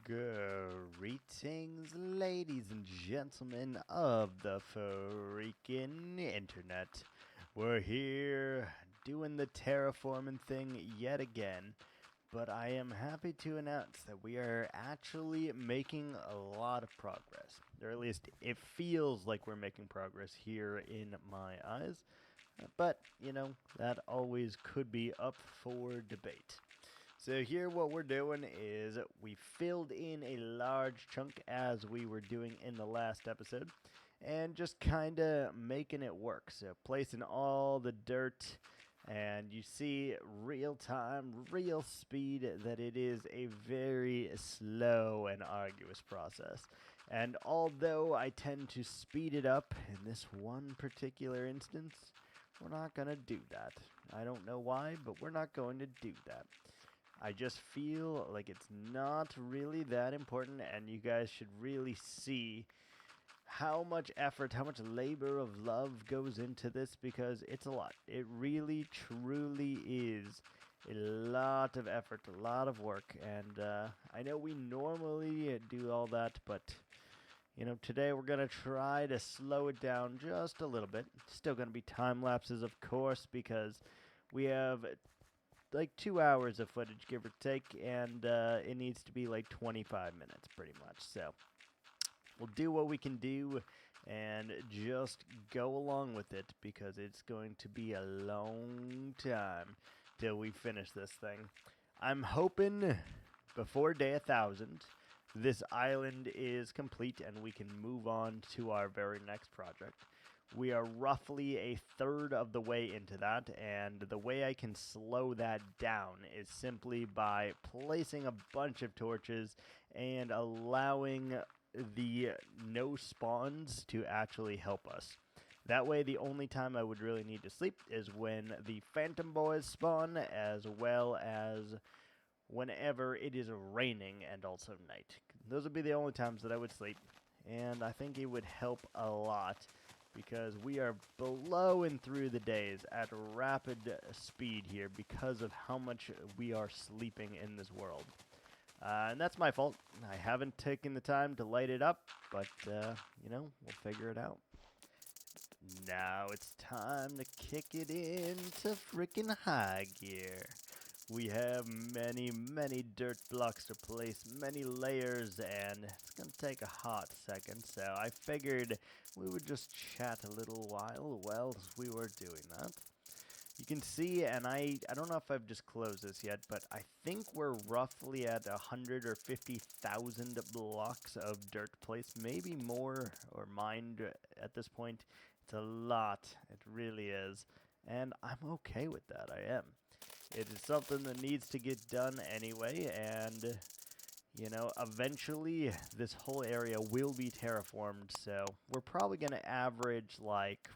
Greetings, ladies and gentlemen of the freaking internet. We're here doing the terraforming thing yet again, but I am happy to announce that we are actually making a lot of progress. Or at least it feels like we're making progress here in my eyes, but, that always could be up for debate. So here what we're doing is we filled in a large chunk as we were doing in the last episode and just kind of making it work. So placing all the dirt, and you see real time, real speed that it is a very slow and arduous process. And although I tend to speed it up in this one particular instance, we're not going to do that. I don't know why, but we're not going to do that. I just feel like it's not really that important, and you guys should really see how much effort, how much labor of love goes into this, because it's a lot. It really, truly is a lot of effort, a lot of work, and I know we normally do all that, but today we're going to try to slow it down just a little bit. Still going to be time lapses, of course, because we have like 2 hours of footage, give or take, and it needs to be like 25 minutes pretty much. So we'll do what we can do and just go along with it, because it's going to be a long time till we finish this thing. I'm hoping before day 1,000 this island is complete and we can move on to our very next project. We are roughly a third of the way into that, and the way I can slow that down is simply by placing a bunch of torches and allowing the no spawns to actually help us. That way, the only time I would really need to sleep is when the phantom boys spawn, as well as whenever it is raining and also night. Those would be the only times that I would sleep, and I think it would help a lot, because we are blowing through the days at rapid speed here because of how much we are sleeping in this world. And that's my fault. I haven't taken the time to light it up, but, we'll figure it out. Now it's time to kick it into freaking high gear. We have many, many dirt blocks to place, many layers, and it's going to take a hot second, so I figured we would just chat a little while whilst we were doing that. You can see, and I don't know if I've disclosed this yet, but I think we're roughly at 100 or 50,000 blocks of dirt placed, maybe more or mined at this point. It's a lot, it really is, and I'm okay with that, I am. It is something that needs to get done anyway, and, eventually this whole area will be terraformed, so we're probably going to average like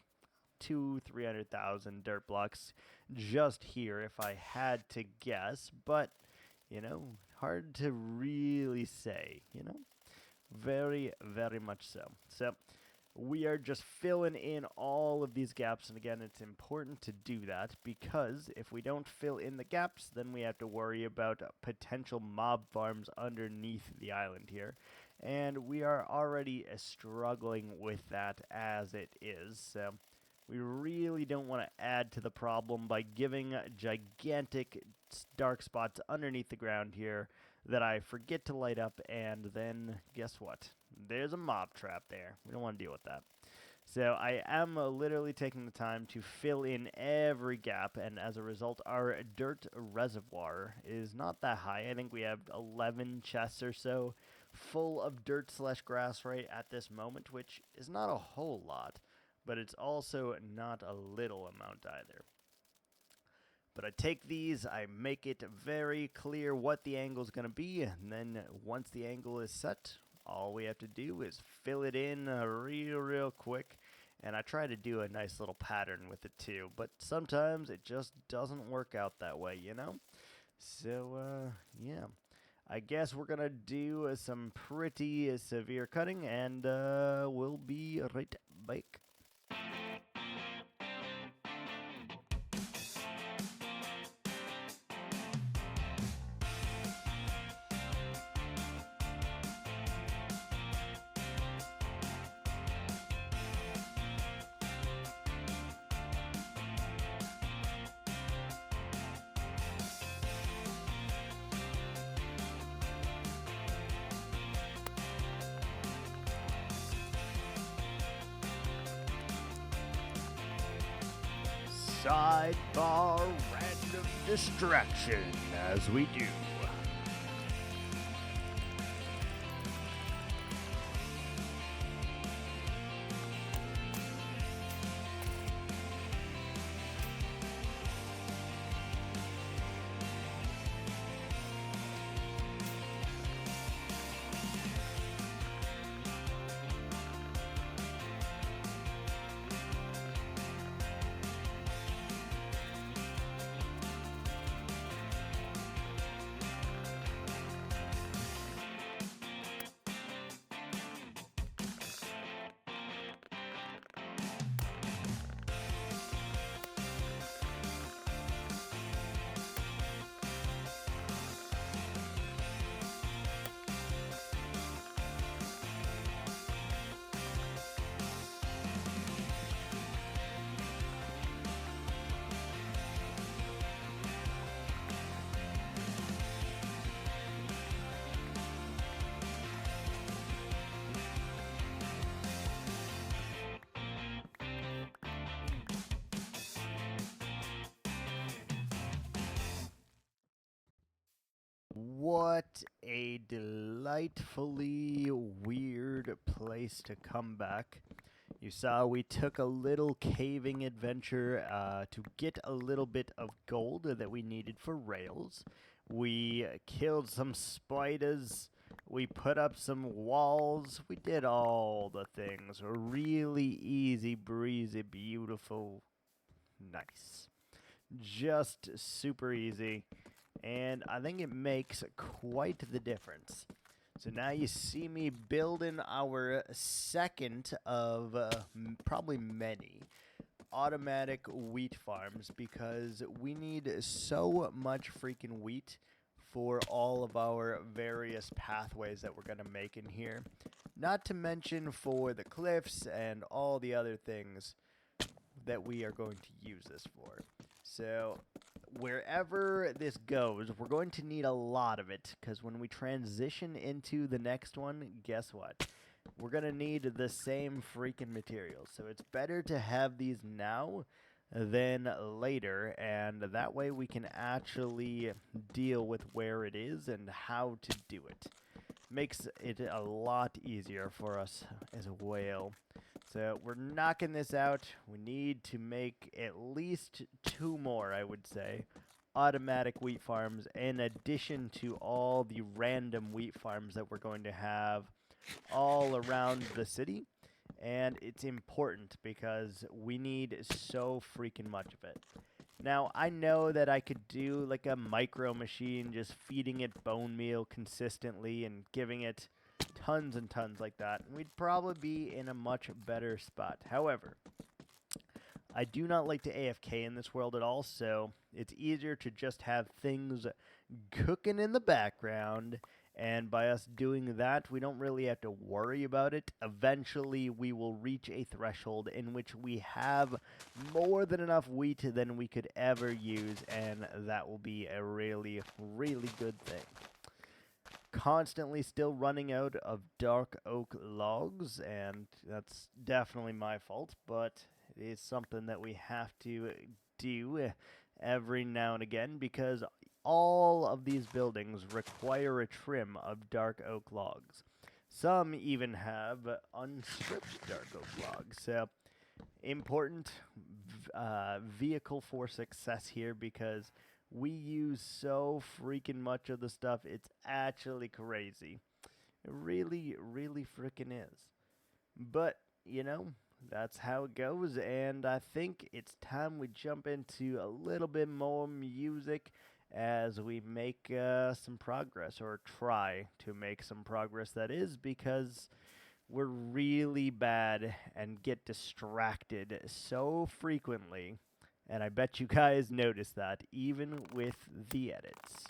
300,000 dirt blocks just here if I had to guess, but, hard to really say, very, very much so. So we are just filling in all of these gaps, and again, it's important to do that, because if we don't fill in the gaps, then we have to worry about potential mob farms underneath the island here, and we are already struggling with that as it is, so we really don't want to add to the problem by giving gigantic dark spots underneath the ground here that I forget to light up, and then guess what? There's a mob trap there. We don't want to deal with that. So I am literally taking the time to fill in every gap, and as a result, our dirt reservoir is not that high. I think we have 11 chests or so full of dirt/grass right at this moment, which is not a whole lot, but it's also not a little amount either. But I take these, I make it very clear what the angle is going to be, and then once the angle is set, all we have to do is fill it in real quick, and I try to do a nice little pattern with it too, but sometimes it just doesn't work out that way, So, yeah. I guess we're going to do some pretty severe cutting, and we'll be right back. sidebar random distraction as we do. What a delightfully weird place to come back. You saw we took a little caving adventure to get a little bit of gold that we needed for rails. We killed some spiders. We put up some walls. We did all the things. Really easy, breezy, beautiful, nice. Just super easy. And I think it makes quite the difference. So now you see me building our second of probably many automatic wheat farms because we need so much freaking wheat for all of our various pathways that we're going to make in here. Not to mention for the cliffs and all the other things that we are going to use this for. So wherever this goes, we're going to need a lot of it, because when we transition into the next one, guess what? We're going to need the same freaking materials. So it's better to have these now than later, and that way we can actually deal with where it is and how to do it. Makes it a lot easier for us as well. So we're knocking this out. We need to make at least 2 more, I would say, automatic wheat farms in addition to all the random wheat farms that we're going to have all around the city. And it's important because we need so freaking much of it. Now, I know that I could do like a micro machine, just feeding it bone meal consistently and giving it tons and tons like that, and we'd probably be in a much better spot. However, I do not like to AFK in this world at all, so it's easier to just have things cooking in the background, and by us doing that, we don't really have to worry about it. Eventually, we will reach a threshold in which we have more than enough wheat than we could ever use, and that will be a really, really good thing. Constantly still running out of dark oak logs, and that's definitely my fault, but it is something that we have to do every now and again because all of these buildings require a trim of dark oak logs. Some even have unstripped dark oak logs, so important vehicle for success here because we use so freaking much of the stuff, it's actually crazy. It really, really freaking is. But, you know, that's how it goes, and I think it's time we jump into a little bit more music as we make some progress, or try to make some progress, that is, because we're really bad and get distracted so frequently. And I bet you guys notice that, even with the edits.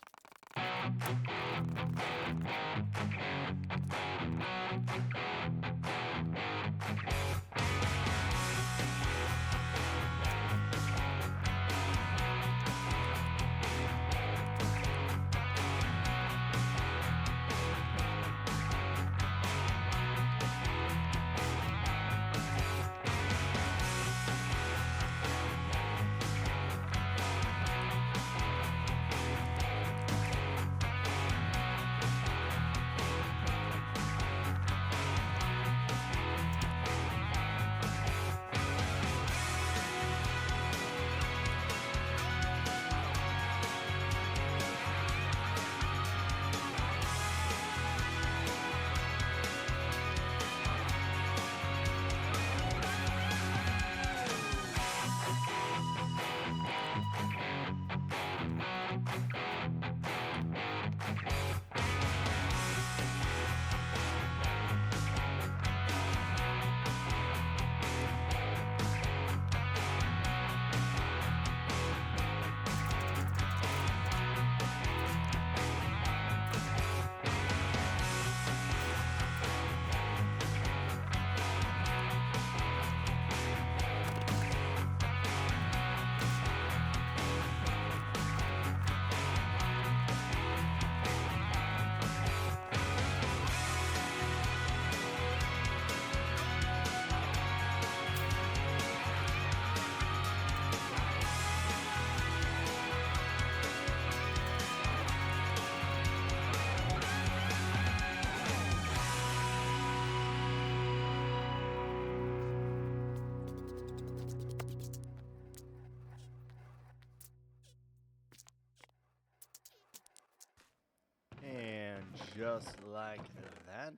just like that,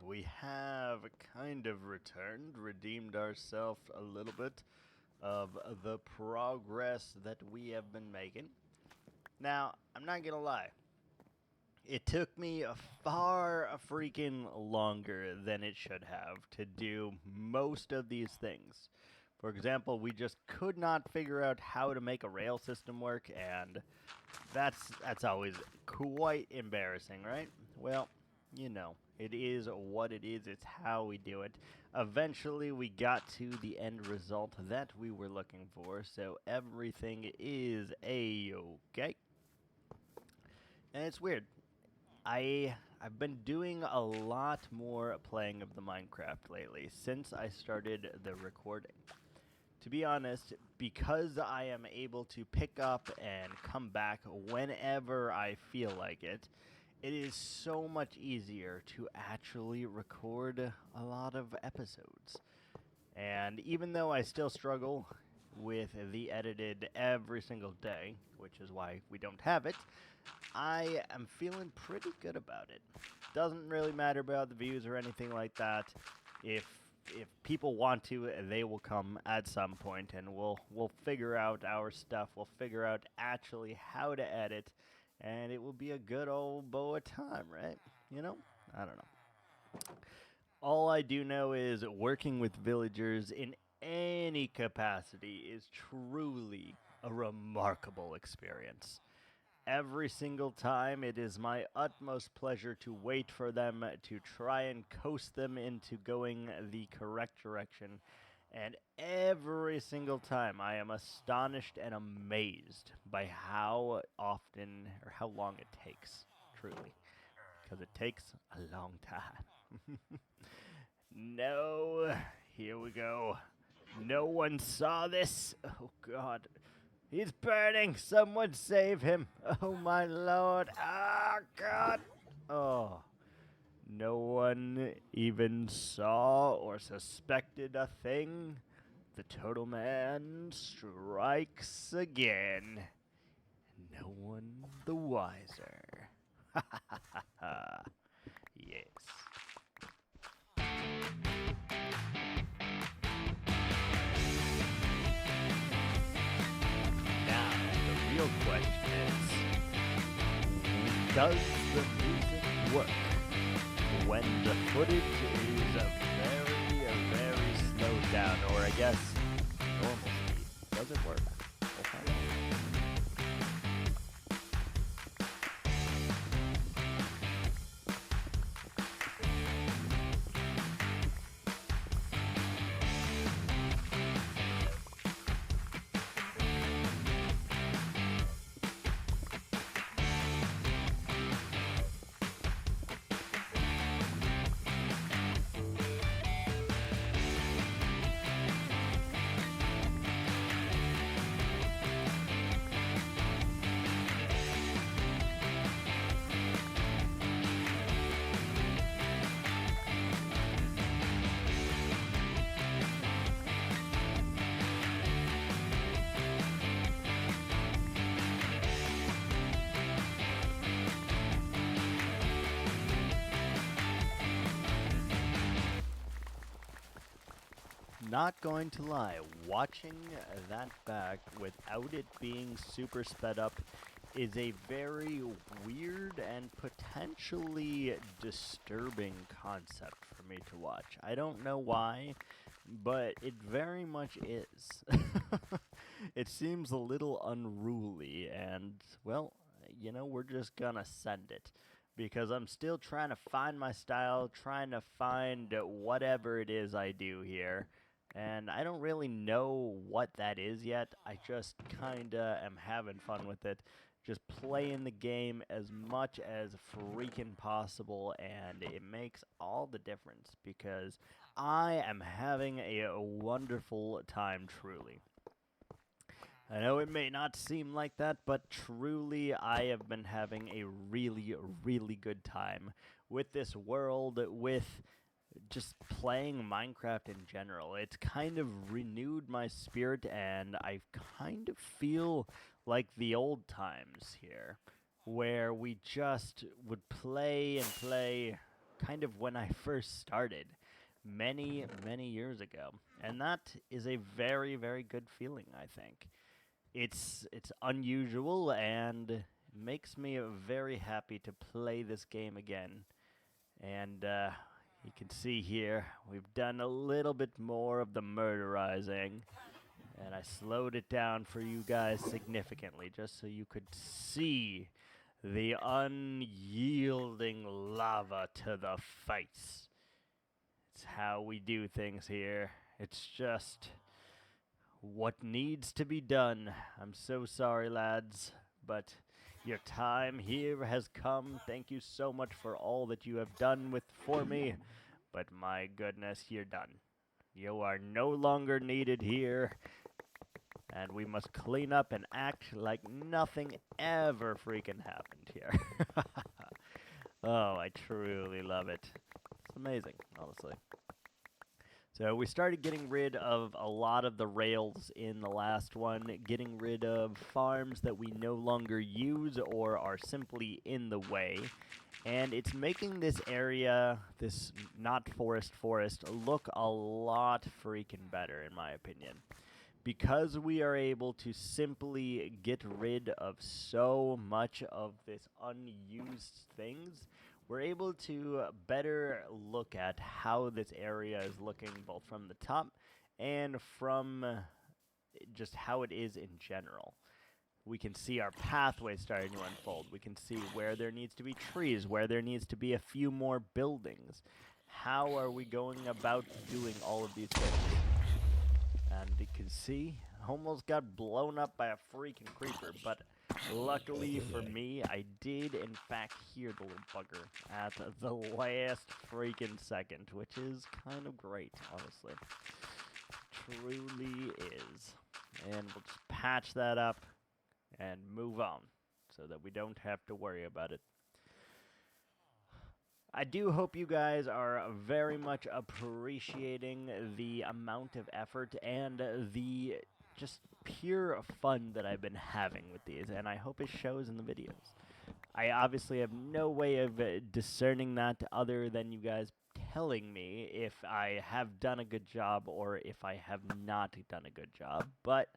we have kind of returned, redeemed ourselves a little bit of the progress that we have been making. Now, I'm not gonna lie, it took me a far freaking longer than it should have to do most of these things. For example, we just could not figure out how to make a rail system work, and that's always quite embarrassing, right? Well, it is what it is. It's how we do it. Eventually, we got to the end result that we were looking for, so everything is a-okay. And it's weird. I've been doing a lot more playing of the Minecraft lately since I started the recording. To be honest, because I am able to pick up and come back whenever I feel like it, it is so much easier to actually record a lot of episodes. And even though I still struggle with the edited every single day, which is why we don't have it, I am feeling pretty good about it. Doesn't really matter about the views or anything like that. If people want to, they will come at some point, and we'll figure out our stuff. We'll figure out actually how to edit, and it will be a good old boa time, right? I don't know. All I do know is working with villagers in any capacity is truly a remarkable experience. Every single time, it is my utmost pleasure to wait for them, to try and coast them into going the correct direction. And every single time, I am astonished and amazed by how often or how long it takes, truly. Because it takes a long time. No, here we go. No one saw this. Oh, God. He's burning! Someone save him! Oh my lord! Ah, God! Oh. No one even saw or suspected a thing. The Totem Man strikes again. No one the wiser. Ha ha ha ha ha. Yes. Now, the real question is, does the music work when the footage is very slowed down, or I guess normal speed? Does it work? We'll find out. Not going to lie, watching that back without it being super sped up is a very weird and potentially disturbing concept for me to watch. I don't know why, but it very much is. It seems a little unruly, and, well, we're just gonna send it. Because I'm still trying to find my style, trying to find whatever it is I do here. And I don't really know what that is yet. I just kinda am having fun with it. Just playing the game as much as freaking possible, and it makes all the difference because I am having a wonderful time, truly. I know it may not seem like that, but truly I have been having a really good time with this world, with just playing Minecraft in general. It's kind of renewed my spirit, and I kind of feel like the old times here. where we just would play and play kind of when I first started many, many years ago. And that is a very, very good feeling, I think. It's unusual and makes me very happy to play this game again. And you can see here, we've done a little bit more of the murderizing. And I slowed it down for you guys significantly, just so you could see the unyielding lava to the face. It's how we do things here. It's just what needs to be done. I'm so sorry, lads, but your time here has come. Thank you so much for all that you have done for me, but my goodness, you're done. You are no longer needed here, and we must clean up and act like nothing ever freaking happened here. Oh, I truly love it. It's amazing, honestly. So we started getting rid of a lot of the rails in the last one, getting rid of farms that we no longer use or are simply in the way. And it's making this area, this not forest, look a lot freaking better, in my opinion. Because we are able to simply get rid of so much of this unused things, we're able to better look at how this area is looking both from the top and from just how it is in general. We can see our pathway starting to unfold. We can see where there needs to be trees, where there needs to be a few more buildings. How are we going about doing all of these things? And you can see, almost got blown up by a freaking creeper, but luckily for me, I did in fact hear the little bugger at the last freaking second, which is kind of great, honestly. Truly is. And we'll just patch that up and move on so that we don't have to worry about it. I do hope you guys are very much appreciating the amount of effort and the just pure fun that I've been having with these, and I hope it shows in the videos. I obviously have no way of discerning that other than you guys telling me if I have done a good job or if I have not done a good job, but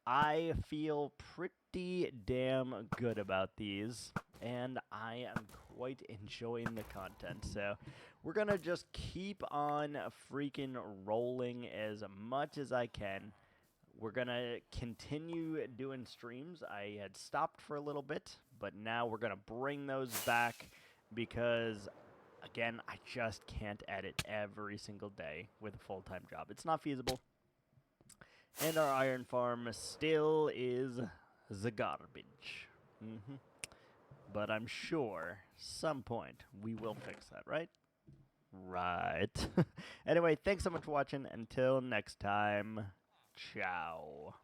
I feel pretty damn good about these, and I am quite enjoying the content. So we're going to just keep on freaking rolling as much as I can. We're going to continue doing streams. I had stopped for a little bit, but now we're going to bring those back because, again, I just can't edit every single day with a full-time job. It's not feasible. And our iron farm still is the garbage. But I'm sure some point we will fix that, right? Right. Anyway, thanks so much for watching. Until next time, ciao.